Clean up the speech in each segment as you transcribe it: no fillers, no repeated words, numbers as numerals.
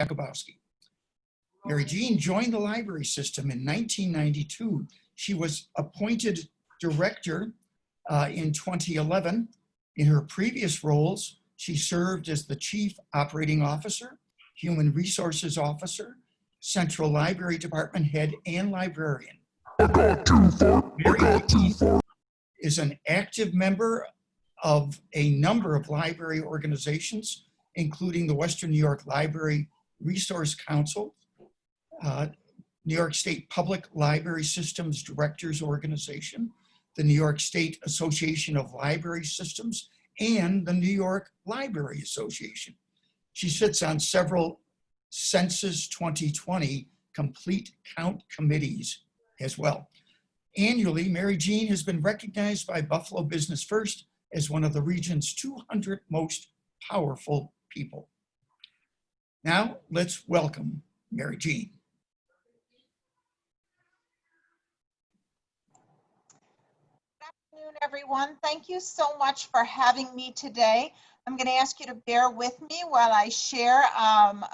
Jakubowski. Mary Jean joined the library system in 1992. She was appointed director in 2011. In her previous roles, she served as the Chief Operating Officer, Human Resources Officer, Central Library Department Head, and Librarian. Mary Jean is an active member of a number of library organizations, including the Western New York Library Resource Council, New York State Public Library Systems Directors Organization, the New York State Association of Library Systems, and the New York Library Association. She sits on several Census 2020 complete count committees as well. Annually, Mary Jean has been recognized by Buffalo Business First as one of the region's 200 most powerful people. Now, let's welcome Mary Jean. Good afternoon, everyone. Thank you so much for having me today. I'm going to ask you to bear with me while I share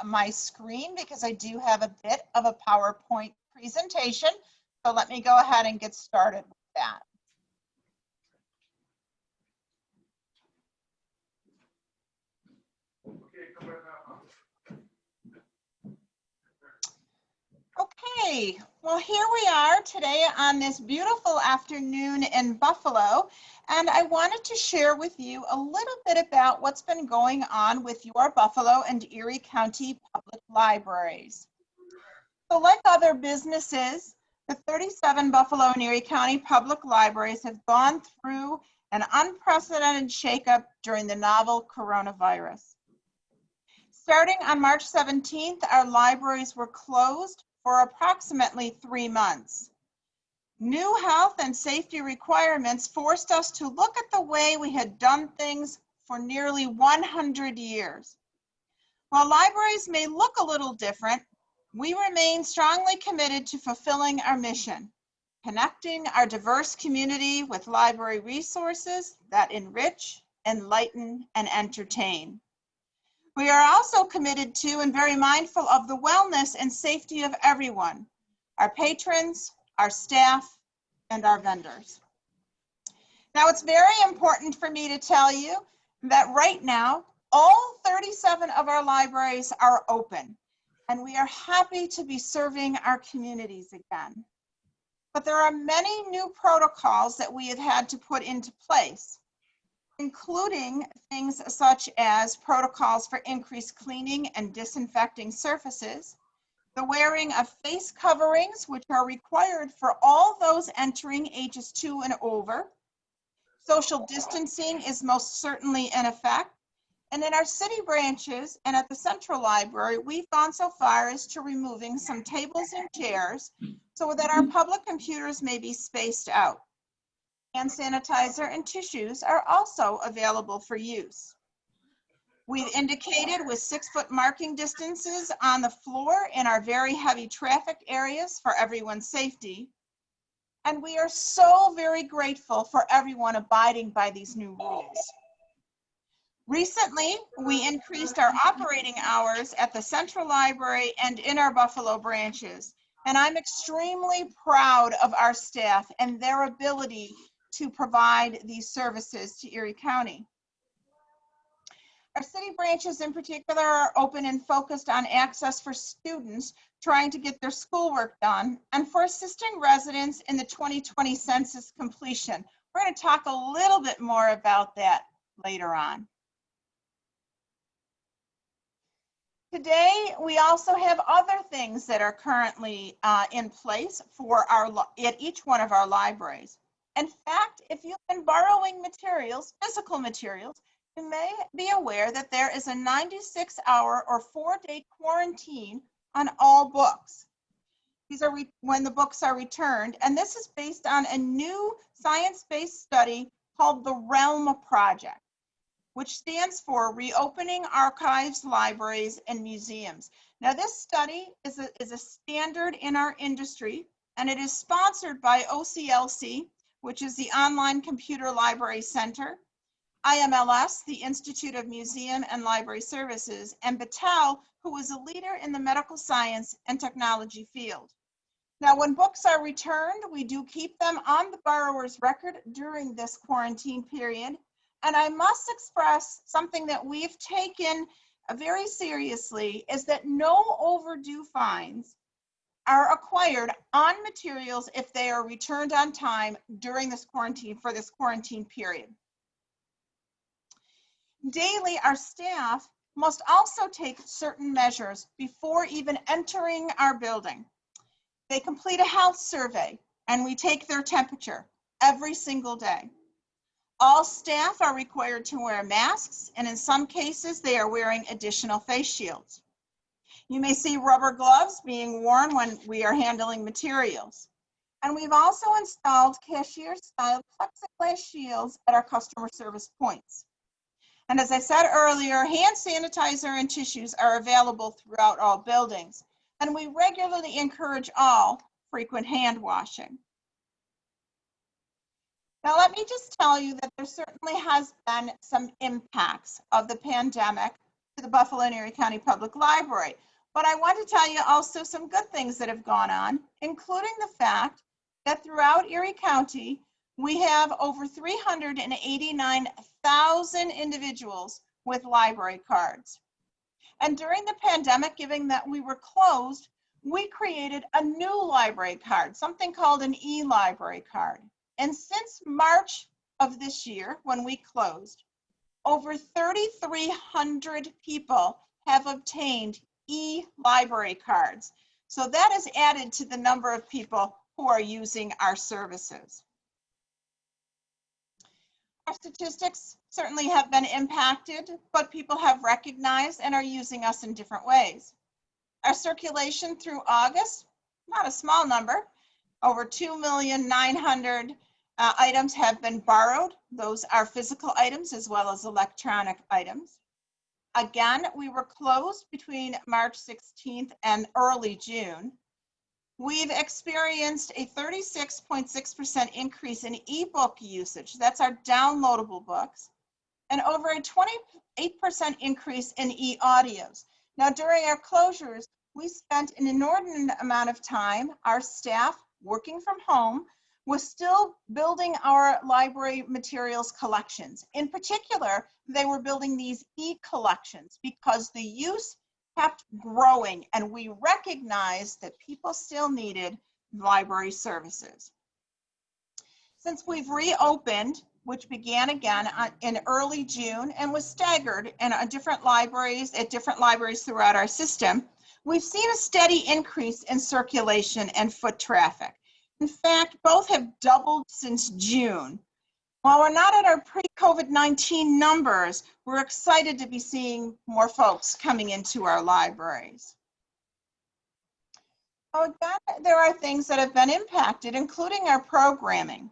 my screen because I do have a bit of a PowerPoint presentation. So let me go ahead and get started with that. Okay, well, here we are today on this beautiful afternoon in Buffalo, and I wanted to share with you a little bit about what's been going on with your Buffalo and Erie County public libraries. So like other businesses, the 37 Buffalo and Erie County public libraries have gone through an unprecedented shakeup during the novel coronavirus. Starting on March 17th, our libraries were closed for approximately 3 months. New health and safety requirements forced us to look at the way we had done things for nearly 100 years. While libraries may look a little different, we remain strongly committed to fulfilling our mission, connecting our diverse community with library resources that enrich, enlighten, and entertain. We are also committed to and very mindful of the wellness and safety of everyone, our patrons, our staff, and our vendors. Now, it's very important for me to tell you that right now, all 37 of our libraries are open, and we are happy to be serving our communities again. But there are many new protocols that we have had to put into place, including things such as protocols for increased cleaning and disinfecting surfaces, the wearing of face coverings, which are required for all those entering ages 2 and over. Social distancing is most certainly in effect. And in our city branches and at the Central Library, we've gone so far as to removing some tables and chairs so that our public computers may be spaced out. Hand sanitizer and tissues are also available for use. We've indicated with 6-foot marking distances on the floor in our very heavy traffic areas for everyone's safety. And we are so very grateful for everyone abiding by these new rules. Recently, we increased our operating hours at the Central Library and in our Buffalo branches. And I'm extremely proud of our staff and their ability to provide these services to Erie County. Our city branches in particular are open and focused on access for students trying to get their schoolwork done and for assisting residents in the 2020 census completion. We're going to talk a little bit more about that later on. Today, we also have other things that are currently in place for at each one of our libraries. In fact, if you've been borrowing materials, physical materials, you may be aware that there is a 96-hour or 4-day quarantine on all books. These are when the books are returned, and this is based on a new science-based study called the REALM Project, which stands for Reopening Archives, Libraries, and Museums. Now, this study is a standard in our industry, and it is sponsored by OCLC, which is the Online Computer Library Center, IMLS, the Institute of Museum and Library Services, and Battelle, who is a leader in the medical science and technology field. Now, when books are returned, we do keep them on the borrower's record during this quarantine period. And I must express something that we've taken very seriously is that no overdue fines are acquired on materials if they are returned on time during this quarantine, for this quarantine period. Daily, our staff must also take certain measures before even entering our building. They complete a health survey and we take their temperature every single day. All staff are required to wear masks, and in some cases, they are wearing additional face shields. You may see rubber gloves being worn when we are handling materials. And we've also installed cashier-style plexiglass shields at our customer service points. And as I said earlier, hand sanitizer and tissues are available throughout all buildings. And we regularly encourage all frequent hand washing. Now, let me just tell you that there certainly has been some impacts of the pandemic to the Buffalo and Erie County Public Library. But I want to tell you also some good things that have gone on, including the fact that throughout Erie County, we have over 389,000 individuals with library cards. And during the pandemic, given that we were closed, we created a new library card, something called an e-library card. And since March of this year, when we closed, over 3,300 people have obtained e-library cards. So that is added to the number of people who are using our services. Our statistics certainly have been impacted, but people have recognized and are using us in different ways. Our circulation through August, not a small number, over 2,900,000 items have been borrowed. Those are physical items as well as electronic items. Again, we were closed between March 16th and early June. We've experienced a 36.6% increase in ebook usage. That's our downloadable books, and over a 28% increase in e-audios. Now, during our closures, we spent an inordinate amount of time, our staff working from home, was still building our library materials collections. In particular, they were building these e-collections because the use kept growing and we recognized that people still needed library services. Since we've reopened, which began again in early June and was staggered in different libraries throughout our system, we've seen a steady increase in circulation and foot traffic. In fact, both have doubled since June. While we're not at our pre-COVID-19 numbers, we're excited to be seeing more folks coming into our libraries. Again, there are things that have been impacted, including our programming.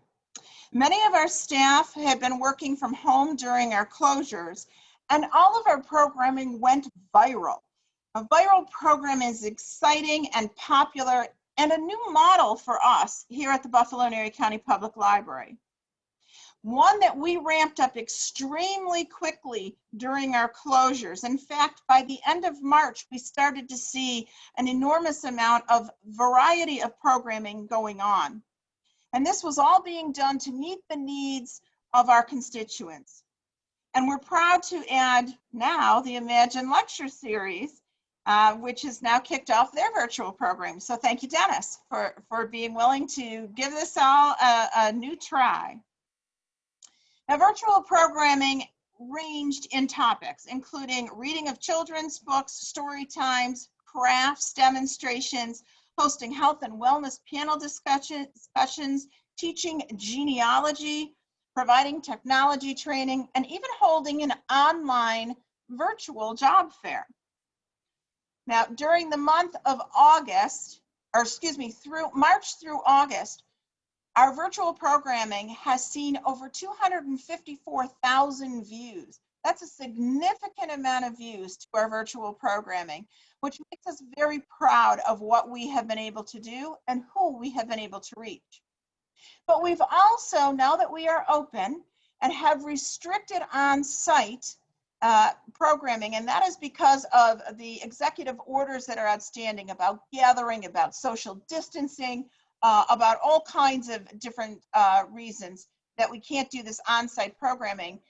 Many of our staff had been working from home during our closures, and all of our programming went viral. A viral program is exciting and popular and a new model for us here at the Buffalo and Erie County Public Library. One that we ramped up extremely quickly during our closures. In fact, by the end of March, we started to see an enormous amount of variety of programming going on. And this was all being done to meet the needs of our constituents. And we're proud to add now the Imagine Lecture Series, which has now kicked off their virtual program. So thank you, Dennis, for being willing to give this all a new try. Now, virtual programming ranged in topics, including reading of children's books, story times, crafts, demonstrations, hosting health and wellness panel discussions, teaching genealogy, providing technology training, and even holding an online virtual job fair. Now, during the month of August, through March through August, our virtual programming has seen over 254,000 views. That's a significant amount of views to our virtual programming, which makes us very proud of what we have been able to do and who we have been able to reach. But we've also, now that we are open and have restricted on-site programming, and that is because of the executive orders that are outstanding about gathering, about social distancing, about all kinds of different reasons that we can't do this on-site programming.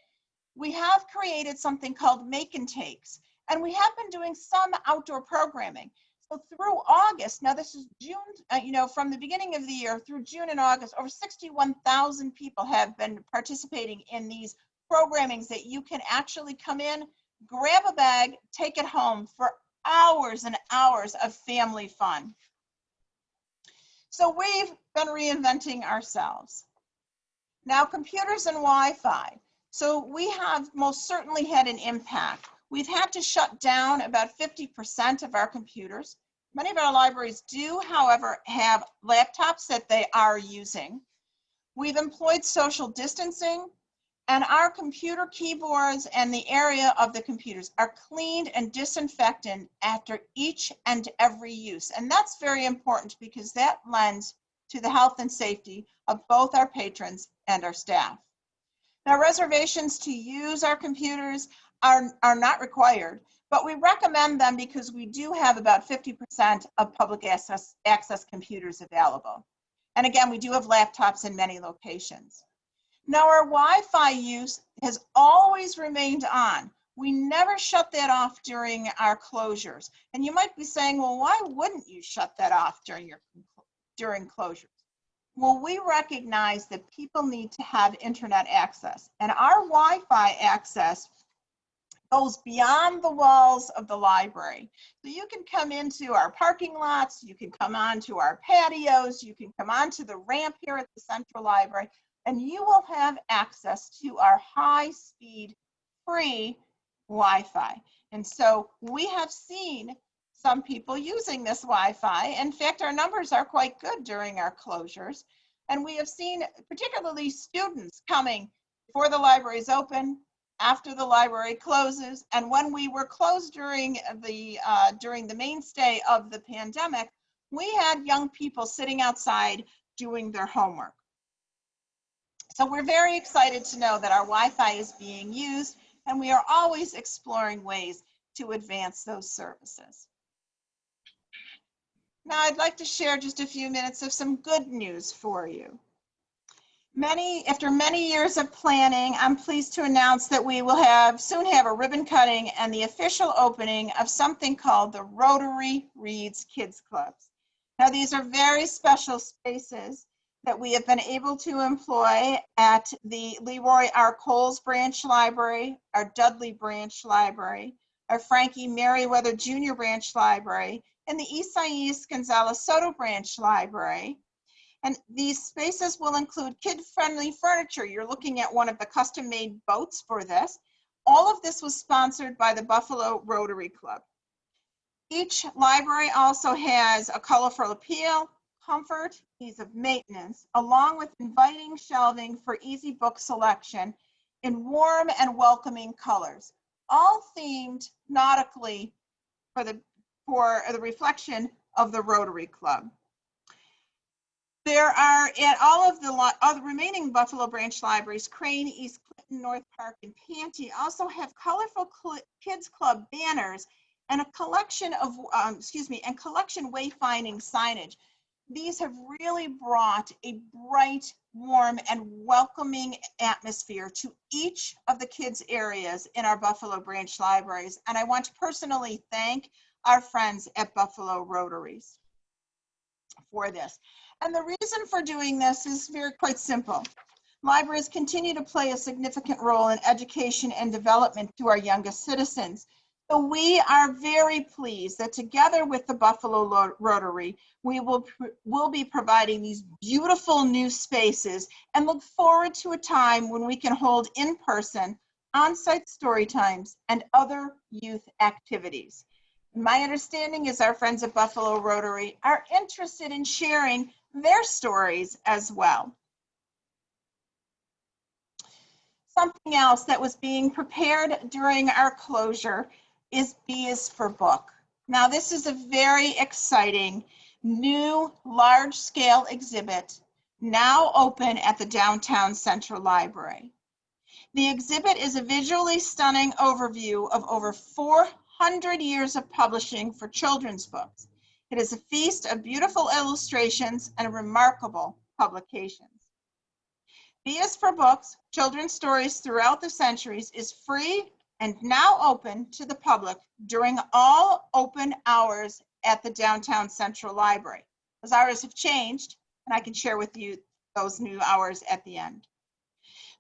We have created something called Make and Takes, and we have been doing some outdoor programming. So through August, now this is June, from the beginning of the year through June and August, over 61,000 people have been participating in these programmings that you can actually come in, grab a bag, take it home for hours and hours of family fun. So we've been reinventing ourselves. Now, computers and Wi-Fi. So we have most certainly had an impact. We've had to shut down about 50% of our computers. Many of our libraries do, however, have laptops that they are using. We've employed social distancing, and our computer keyboards and the area of the computers are cleaned and disinfected after each and every use. And that's very important because that lends to the health and safety of both our patrons and our staff. Now, reservations to use our computers are not required, but we recommend them because we do have about 50% of public access computers available. And again, we do have laptops in many locations. Now, our Wi-Fi use has always remained on. We never shut that off during our closures. And you might be saying, well, why wouldn't you shut that off during closures? Well, we recognize that people need to have internet access, and our Wi-Fi access goes beyond the walls of the library. So you can come into our parking lots, you can come onto our patios, you can come onto the ramp here at the Central Library, and you will have access to our high-speed, free Wi-Fi. And so we have seen some people using this Wi-Fi. In fact, our numbers are quite good during our closures. And we have seen particularly students coming before the library is open, after the library closes, and when we were closed during the mainstay of the pandemic, we had young people sitting outside doing their homework. So we're very excited to know that our Wi-Fi is being used, and we are always exploring ways to advance those services. Now, I'd like to share just a few minutes of some good news for you. After many years of planning, I'm pleased to announce that we will soon have a ribbon cutting and the official opening of something called the Rotary Reads Kids Clubs. Now, these are very special spaces that we have been able to employ at the Leroy R. Coles Branch Library, our Dudley Branch Library, our Frankie Merriweather Jr. Branch Library, and the Isaias Gonzalez Soto Branch Library. And these spaces will include kid-friendly furniture. You're looking at one of the custom-made boats for this. All of this was sponsored by the Buffalo Rotary Club. Each library also has a colorful appeal, comfort, ease of maintenance, along with inviting shelving for easy book selection in warm and welcoming colors, all themed nautically for the reflection of the Rotary Club. There are at all of the remaining Buffalo Branch libraries, Crane, East Clinton, North Park, and Pantee also have colorful Kids Club banners and a collection of, collection wayfinding signage. These have really brought a bright, warm, and welcoming atmosphere to each of the kids' areas in our Buffalo Branch libraries. And I want to personally thank our friends at Buffalo Rotaries for this. And the reason for doing this is quite simple. Libraries continue to play a significant role in education and development to our youngest citizens. So we are very pleased that together with the Buffalo Rotary, we will be providing these beautiful new spaces and look forward to a time when we can hold in-person, on-site story times and other youth activities. My understanding is our friends at Buffalo Rotary are interested in sharing their stories as well. Something else that was being prepared during our closure is B is for Book. Now, this is a very exciting new large-scale exhibit now open at the Downtown Central Library. The exhibit is a visually stunning overview of over 400 years of publishing for children's books. It is a feast of beautiful illustrations and remarkable publications. B is for Books, Children's Stories Throughout the Centuries is free and now open to the public during all open hours at the Downtown Central Library. Those hours have changed, and I can share with you those new hours at the end.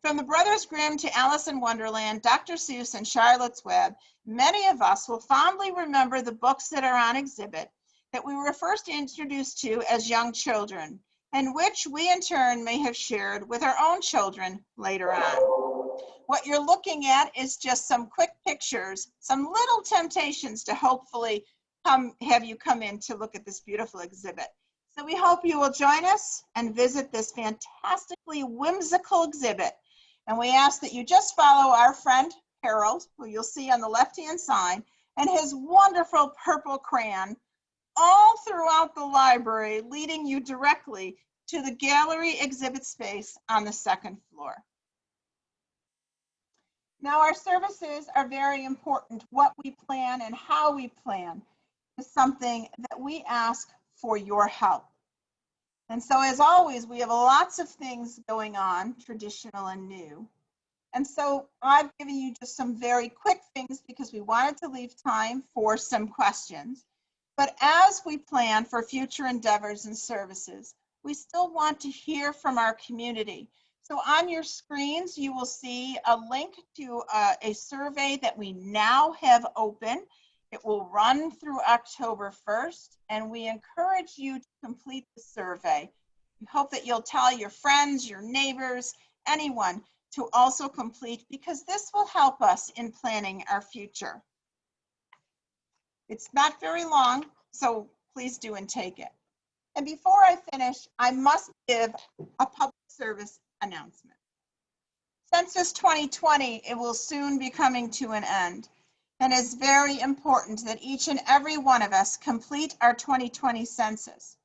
From the Brothers Grimm to Alice in Wonderland, Dr. Seuss, and Charlotte's Web, many of us will fondly remember the books that are on exhibit that we were first introduced to as young children, and which we in turn may have shared with our own children later on. What you're looking at is just some quick pictures, some little temptations to hopefully have you come in to look at this beautiful exhibit. So we hope you will join us and visit this fantastically whimsical exhibit. And we ask that you just follow our friend Harold, who you'll see on the left-hand side, and his wonderful purple crayon all throughout the library, leading you directly to the gallery exhibit space on the second floor. Now, our services are very important. What we plan and how we plan is something that we ask for your help. And so, as always, we have lots of things going on, traditional and new. And so I've given you just some very quick things because we wanted to leave time for some questions. But as we plan for future endeavors and services, we still want to hear from our community. So on your screens, you will see a link to a survey that we now have open. It will run through October 1st, and we encourage you to complete the survey. We hope that you'll tell your friends, your neighbors, anyone to also complete, because this will help us in planning our future. It's not very long, so please do and take it. And before I finish, I must give a public service announcement. Census 2020, it will soon be coming to an end. And it's very important that each and every one of us complete our 2020 census.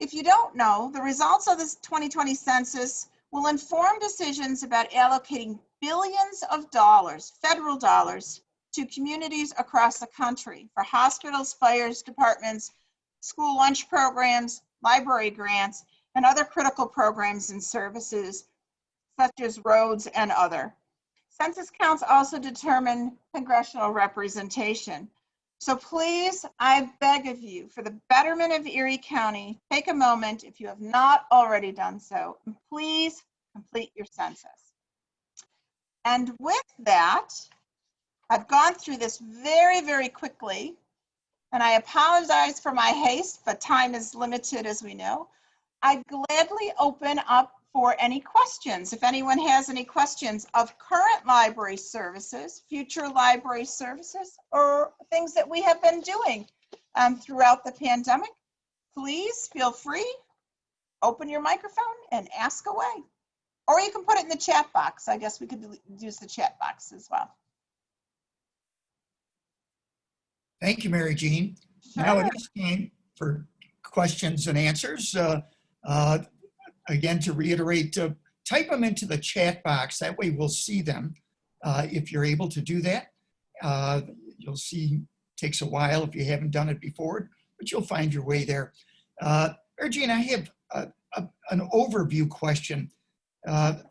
If you don't know, the results of this 2020 census will inform decisions about allocating billions of dollars, federal dollars, to communities across the country for hospitals, fire departments, school lunch programs, library grants, and other critical programs and services such as roads and other. Census counts also determine congressional representation. So please, I beg of you, for the betterment of Erie County, take a moment, if you have not already done so, and please complete your census. And with that, I've gone through this very, very quickly, and I apologize for my haste, but time is limited, as we know. I'd gladly open up for any questions. If anyone has any questions of current library services, future library services, or things that we have been doing throughout the pandemic, please feel free, open your microphone and ask away. Or you can put it in the chat box. I guess we could use the chat box as well. Thank you, Mary Jean. Sure. Now it is time for questions and answers. Again, to reiterate, type them into the chat box. That way we'll see them if you're able to do that. You'll see it takes a while if you haven't done it before, but you'll find your way there. Mary Jean, I have an overview question.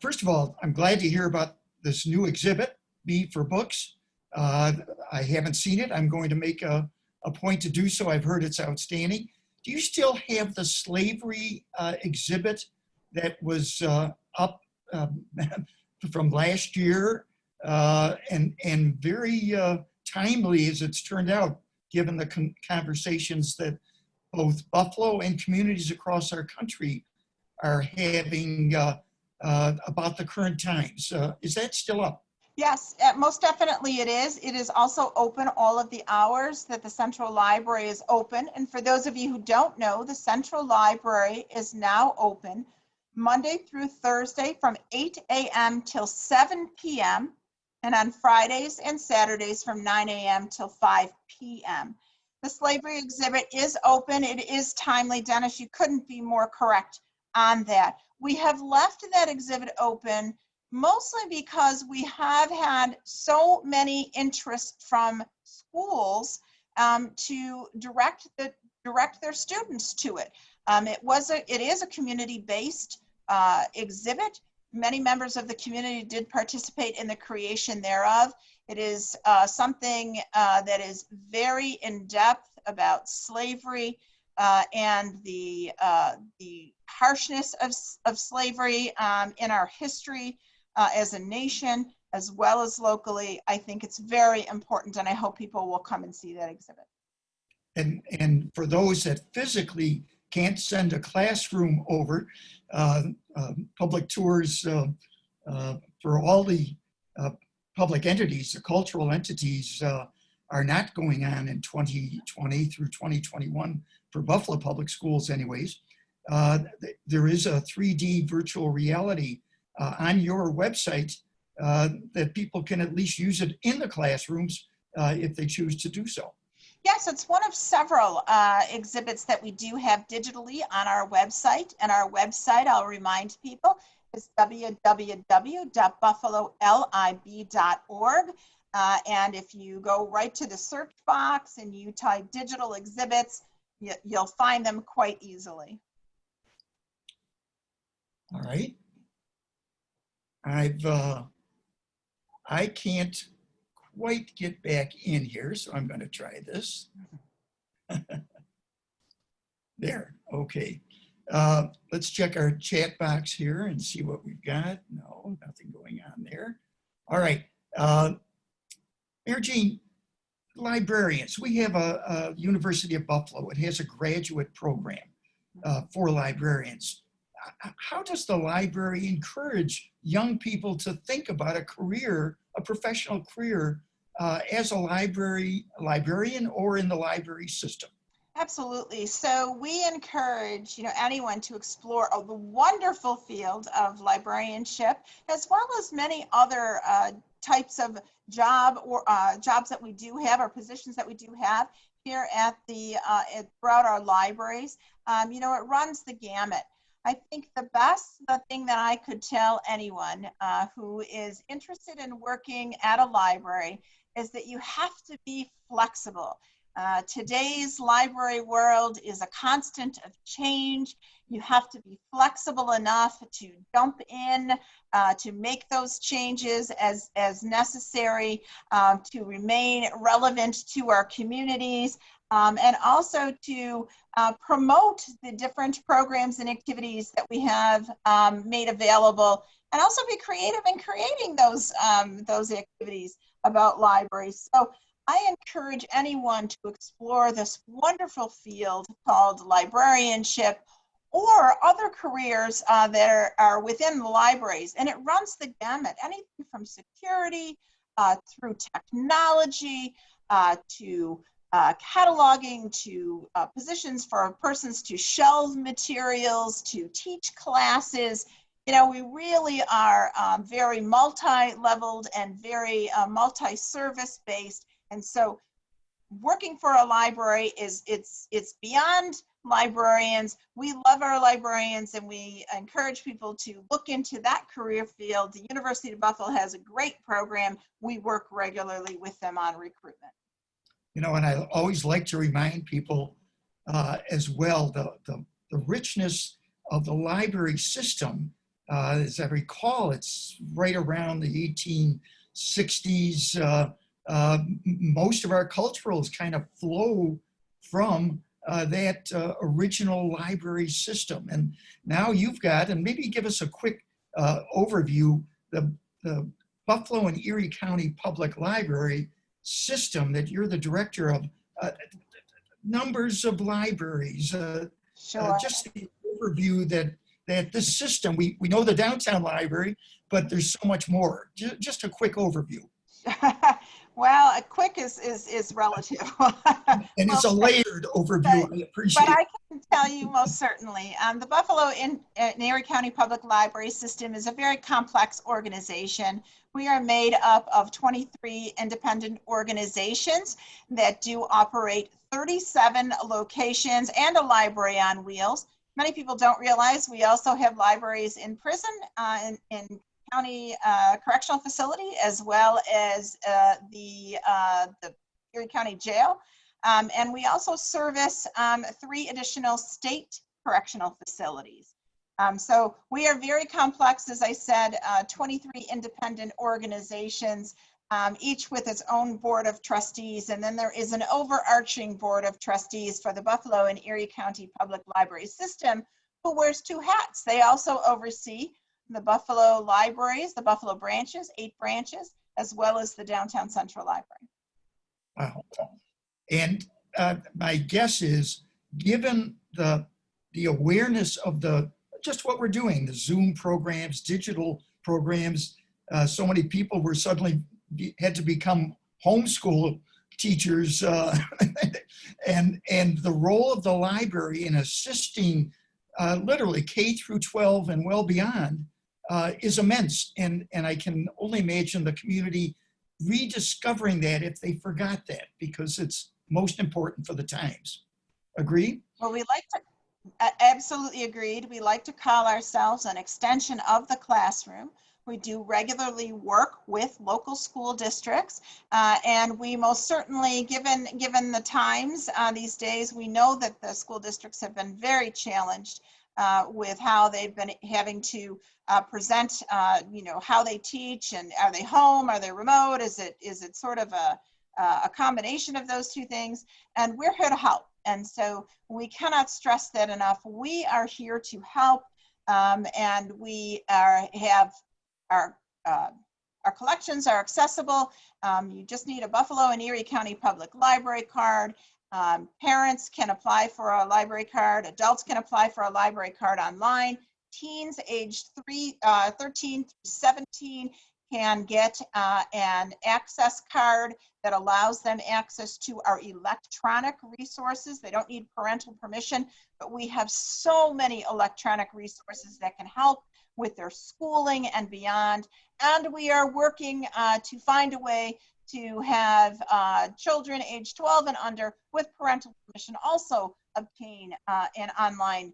First of all, I'm glad to hear about this new exhibit, B for Books. I haven't seen it. I'm going to make a point to do so. I've heard it's outstanding. Do you still have the slavery exhibit that was up from last year and very timely as it's turned out, given the conversations that both Buffalo and communities across our country are having about the current times? Is that still up? Yes, most definitely it is. It is also open all of the hours that the Central Library is open. And for those of you who don't know, the Central Library is now open Monday through Thursday from 8 a.m. till 7 p.m. and on Fridays and Saturdays from 9 a.m. till 5 p.m. The slavery exhibit is open. It is timely. Dennis, you couldn't be more correct on that. We have left that exhibit open mostly because we have had so many interests from schools to direct their students to it. It is a community-based exhibit. Many members of the community did participate in the creation thereof. It is something that is very in-depth about slavery and the harshness of slavery in our history as a nation, as well as locally. I think it's very important, and I hope people will come and see that exhibit. And for those that physically can't send a classroom over, public tours for all the public entities, the cultural entities, are not going on in 2020 through 2021 for Buffalo Public Schools anyways. There is a 3D virtual reality on your website that people can at least use it in the classrooms if they choose to do so. Yes, it's one of several exhibits that we do have digitally on our website. And our website, I'll remind people, is www.buffalolib.org. And if you go right to the search box and you type digital exhibits, you'll find them quite easily. All right. I can't quite get back in here, so I'm going to try this. There, okay. Let's check our chat box here and see what we've got. No, nothing going on there. All right. Mayor Jean, librarians, we have a University of Buffalo. It has a graduate program for librarians. How does the library encourage young people to think about a career, a professional career as a librarian or in the library system? Absolutely. So we encourage, anyone to explore the wonderful field of librarianship, as well as many other types of jobs that we do have, or positions that we do have here at throughout our libraries. It runs the gamut. I think the thing that I could tell anyone who is interested in working at a library is that you have to be flexible. Today's library world is a constant of change. You have to be flexible enough to jump in, to make those changes as necessary, to remain relevant to our communities, and also to promote the different programs and activities that we have made available, and also be creative in creating those activities about libraries. So I encourage anyone to explore this wonderful field called librarianship, or other careers that are within the libraries. And it runs the gamut, anything from security through technology to cataloging, to positions for persons to shelve materials, to teach classes. We really are very multi-leveled and very multi-service based. And so working for a library it's beyond librarians. We love our librarians, and we encourage people to look into that career field. The University of Buffalo has a great program. We work regularly with them on recruitment. And I always like to remind people as well, the richness of the library system. As I recall, it's right around the 1860s. Most of our culturals kind of flow from that original library system. And now you've got, and maybe give us a quick overview, the Buffalo and Erie County Public Library system that you're the director of, numbers of libraries, Sure. just the overview that this system, we know the downtown library, but there's so much more. Just a quick overview. Well, a quick is relative. And it's a layered overview. I appreciate it. But I can tell you most certainly, the Buffalo and Erie County Public Library System is a very complex organization. We are made up of 23 independent organizations that do operate 37 locations and a library on wheels. Many people don't realize we also have libraries in prison, in County Correctional Facility, as well as the Erie County Jail. And we also service 3 additional state correctional facilities. So we are very complex, as I said, 23 independent organizations, each with its own board of trustees. And then there is an overarching board of trustees for the Buffalo and Erie County Public Library System, who wears 2 hats. They also oversee the Buffalo libraries, the Buffalo branches, 8 branches, as well as the Downtown Central Library. Wow. And my guess is, given the awareness of just what we're doing, the Zoom programs, digital programs, so many people were suddenly had to become homeschool teachers, and the role of the library in assisting literally K through 12 and well beyond is immense. And I can only imagine the community rediscovering that if they forgot that, because it's most important for the times. Agree? Well, we like to, absolutely agreed. We like to call ourselves an extension of the classroom. We do regularly work with local school districts, and we most certainly, given the times these days, we know that the school districts have been very challenged with how they've been having to present, how they teach, and are they home, are they remote, is it sort of a combination of those 2 things, and we're here to help. And so we cannot stress that enough. We are here to help, and we have our collections are accessible. You just need a Buffalo and Erie County Public Library card. Parents can apply for a library card. Adults can apply for a library card online. Teens aged 13 through 17 can get an access card that allows them access to our electronic resources. They don't need parental permission, but we have so many electronic resources that can help with their schooling and beyond. And we are working to find a way to have children age 12 and under with parental permission also obtain an online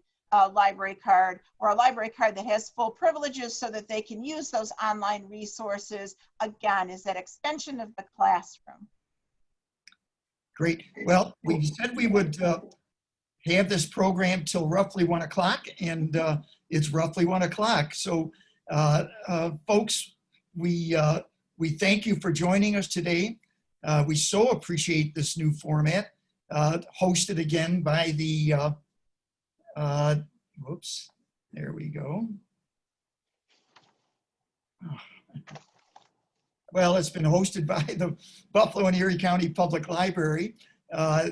library card, or a library card that has full privileges so that they can use those online resources, again, is that extension of the classroom. Great. Well, we said we would have this program till roughly 1 o'clock, and it's roughly 1 o'clock. So folks, we thank you for joining us today. We so appreciate this new format, hosted again by the, whoops, there we go. Well, it's been hosted by the Buffalo and Erie County Public Library.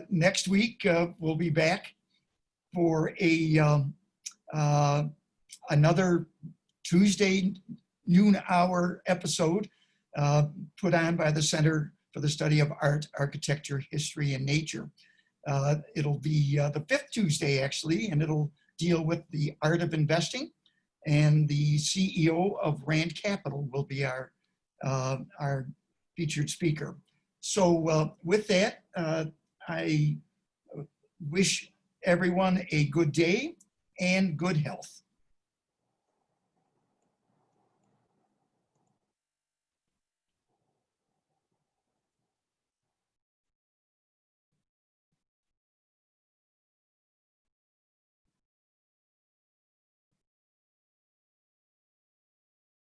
Next week, we'll be back for another Tuesday noon hour episode put on by the Center for the Study of Art, Architecture, History, and Nature. It'll be the 5th Tuesday, actually, and it'll deal with the art of investing. And the CEO of Rand Capital will be our featured speaker. So with that, I wish everyone a good day and good health.